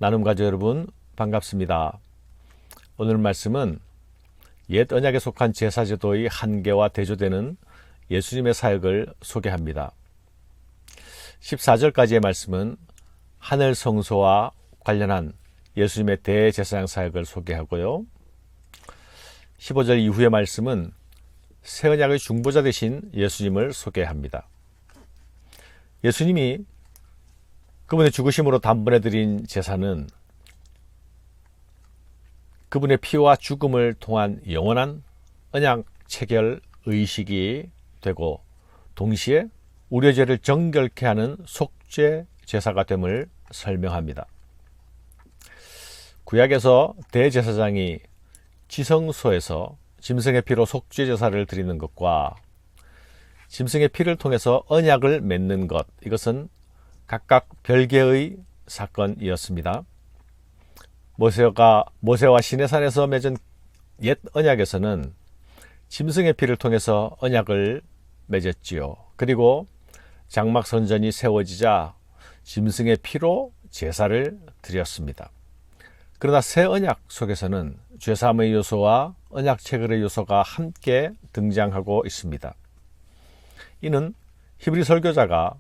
나눔 가족 여러분 반갑습니다. 오늘 말씀은 옛 언약에 속한 제사제도의 한계와 대조되는 예수님의 사역을 소개합니다. 14절까지의 말씀은 하늘 성소와 관련한 예수님의 대제사장 사역을 소개하고요. 15절 이후의 말씀은 새 언약의 중보자 되신 예수님을 소개합니다. 예수님이 그분의 죽으심으로 단번에 드린 제사는 그분의 피와 죽음을 통한 영원한 언약 체결 의식이 되고 동시에 우리의 죄를 정결케 하는 속죄 제사가 됨을 설명합니다. 구약에서 대제사장이 지성소에서 짐승의 피로 속죄 제사를 드리는 것과 짐승의 피를 통해서 언약을 맺는 것, 이것은 각각 별개의 사건이었습니다. 모세와 시내산에서 맺은 옛 언약에서는 짐승의 피를 통해서 언약을 맺었지요. 그리고 장막 선전이 세워지자 짐승의 피로 제사를 드렸습니다. 그러나 새 언약 속에서는 죄사함의 요소와 언약 체결의 요소가 함께 등장하고 있습니다. 이는 히브리 설교자가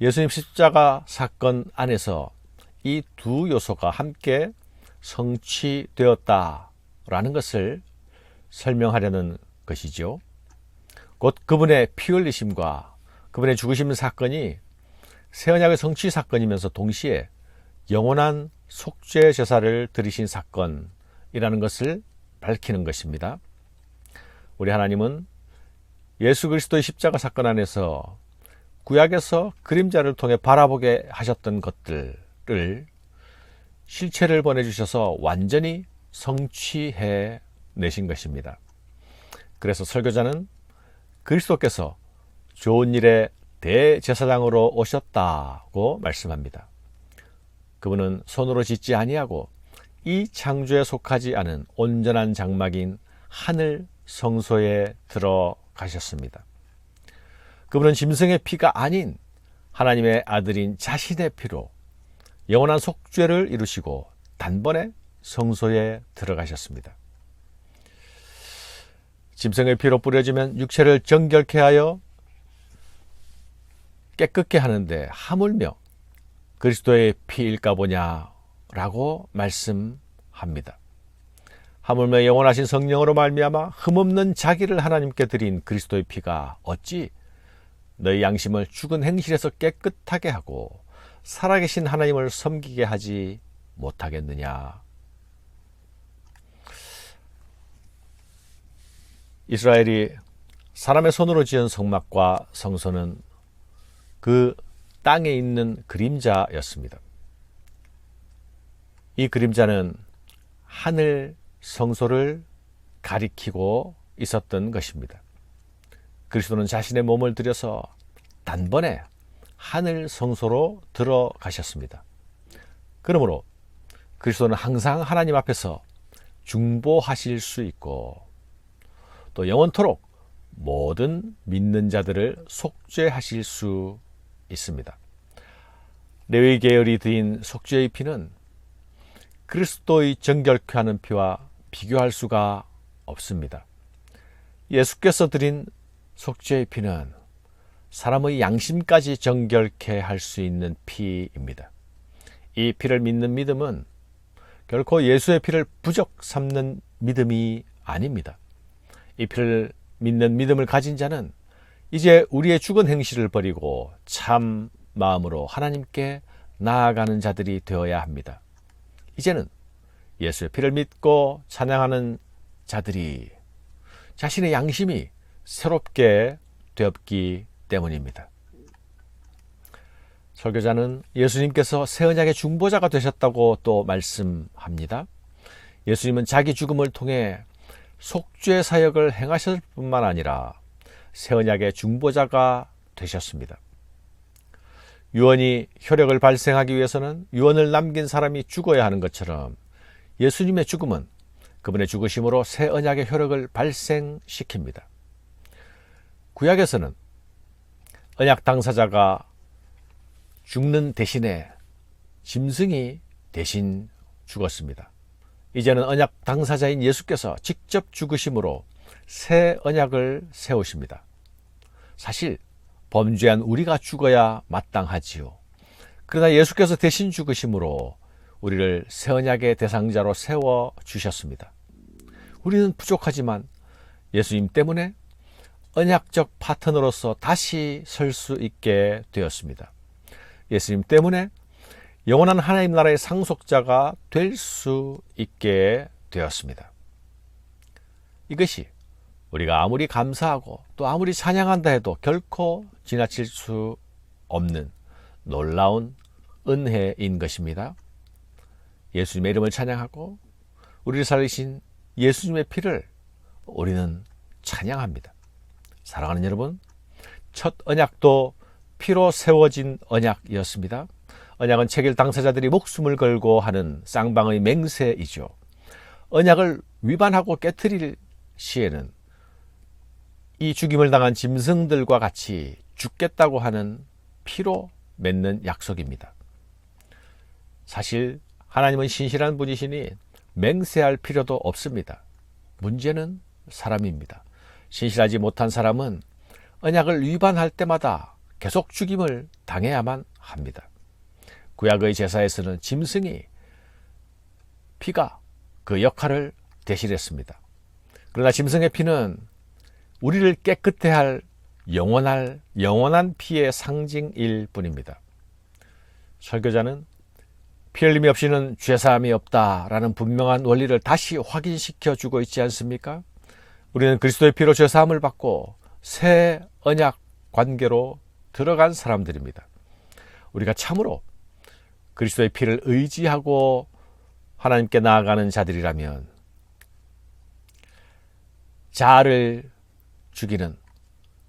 예수님 십자가 사건 안에서 이 두 요소가 함께 성취되었다라는 것을 설명하려는 것이죠. 곧 그분의 피 흘리심과 그분의 죽으심 사건이 새 언약의 성취 사건이면서 동시에 영원한 속죄 제사를 드리신 사건이라는 것을 밝히는 것입니다. 우리 하나님은 예수 그리스도의 십자가 사건 안에서 구약에서 그림자를 통해 바라보게 하셨던 것들을 실체를 보내주셔서 완전히 성취해 내신 것입니다. 그래서 설교자는 그리스도께서 좋은 일의 대제사장으로 오셨다고 말씀합니다. 그분은 손으로 짓지 아니하고 이 창조에 속하지 않은 온전한 장막인 하늘 성소에 들어가셨습니다. 그분은 짐승의 피가 아닌 하나님의 아들인 자신의 피로 영원한 속죄를 이루시고 단번에 성소에 들어가셨습니다. 짐승의 피로 뿌려지면 육체를 정결케 하여 깨끗게 하는데 하물며 그리스도의 피일까 보냐라고 말씀합니다. 하물며 영원하신 성령으로 말미암아 흠없는 자기를 하나님께 드린 그리스도의 피가 어찌 너희 양심을 죽은 행실에서 깨끗하게 하고 살아계신 하나님을 섬기게 하지 못하겠느냐. 이스라엘이 사람의 손으로 지은 성막과 성소는 그 땅에 있는 그림자였습니다. 이 그림자는 하늘 성소를 가리키고 있었던 것입니다. 그리스도는 자신의 몸을 들여서 단번에 하늘 성소로 들어가셨습니다. 그러므로 그리스도는 항상 하나님 앞에서 중보하실 수 있고 또 영원토록 모든 믿는 자들을 속죄하실 수 있습니다. 레위 계열이 드린 속죄의 피는 그리스도의 정결케 하는 피와 비교할 수가 없습니다. 예수께서 드린 속죄의 피는 사람의 양심까지 정결케 할 수 있는 피입니다. 이 피를 믿는 믿음은 결코 예수의 피를 부적 삼는 믿음이 아닙니다. 이 피를 믿는 믿음을 가진 자는 이제 우리의 죽은 행실을 버리고 참 마음으로 하나님께 나아가는 자들이 되어야 합니다. 이제는 예수의 피를 믿고 찬양하는 자들이 자신의 양심이 새롭게 되었기 때문입니다. 설교자는 예수님께서 새 언약의 중보자가 되셨다고 또 말씀합니다. 예수님은 자기 죽음을 통해 속죄 사역을 행하실 뿐만 아니라 새 언약의 중보자가 되셨습니다. 유언이 효력을 발생하기 위해서는 유언을 남긴 사람이 죽어야 하는 것처럼 예수님의 죽음은 그분의 죽으심으로 새 언약의 효력을 발생시킵니다. 구약에서는 언약 당사자가 죽는 대신에 짐승이 대신 죽었습니다. 이제는 언약 당사자인 예수께서 직접 죽으심으로 새 언약을 세우십니다. 사실 범죄한 우리가 죽어야 마땅하지요. 그러나 예수께서 대신 죽으심으로 우리를 새 언약의 대상자로 세워주셨습니다. 우리는 부족하지만 예수님 때문에 언약적 파트너로서 다시 설 수 있게 되었습니다. 예수님 때문에 영원한 하나님 나라의 상속자가 될 수 있게 되었습니다. 이것이 우리가 아무리 감사하고 또 아무리 찬양한다 해도 결코 지나칠 수 없는 놀라운 은혜인 것입니다. 예수님의 이름을 찬양하고 우리를 살리신 예수님의 피를 우리는 찬양합니다. 사랑하는 여러분, 첫 언약도 피로 세워진 언약이었습니다. 언약은 체결 당사자들이 목숨을 걸고 하는 쌍방의 맹세이죠. 언약을 위반하고 깨트릴 시에는 이 죽임을 당한 짐승들과 같이 죽겠다고 하는 피로 맺는 약속입니다. 사실 하나님은 신실한 분이시니 맹세할 필요도 없습니다. 문제는 사람입니다. 신실하지 못한 사람은 언약을 위반할 때마다 계속 죽임을 당해야만 합니다. 구약의 제사에서는 짐승이 피가 그 역할을 대신했습니다. 그러나 짐승의 피는 우리를 깨끗해 할 영원한 피의 상징일 뿐입니다. 설교자는 피 흘림이 없이는 죄사함이 없다라는 분명한 원리를 다시 확인시켜 주고 있지 않습니까? 우리는 그리스도의 피로 죄사함을 받고 새 언약 관계로 들어간 사람들입니다. 우리가 참으로 그리스도의 피를 의지하고 하나님께 나아가는 자들이라면 자아를 죽이는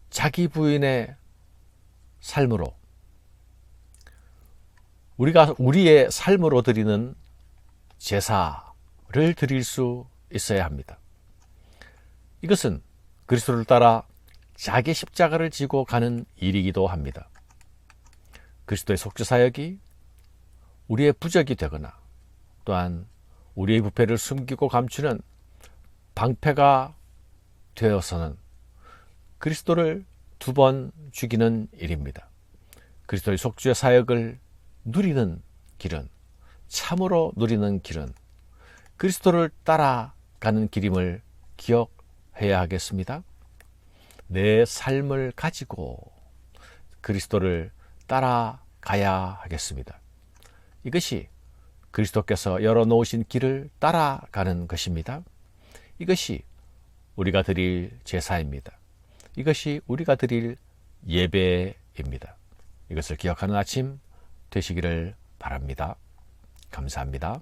자기 부인의 삶으로 우리가 우리의 삶으로 드리는 제사를 드릴 수 있어야 합니다. 이것은 그리스도를 따라 자기 십자가를 지고 가는 일이기도 합니다. 그리스도의 속죄 사역이 우리의 부적이 되거나 또한 우리의 부패를 숨기고 감추는 방패가 되어서는 그리스도를 두 번 죽이는 일입니다. 그리스도의 속죄 사역을 누리는 길은, 참으로 누리는 길은 그리스도를 따라가는 길임을 기억해야 하겠습니다. 내 삶을 가지고 그리스도를 따라가야 하겠습니다. 이것이 그리스도께서 열어놓으신 길을 따라가는 것입니다. 이것이 우리가 드릴 제사입니다. 이것이 우리가 드릴 예배입니다. 이것을 기억하는 아침 되시기를 바랍니다. 감사합니다.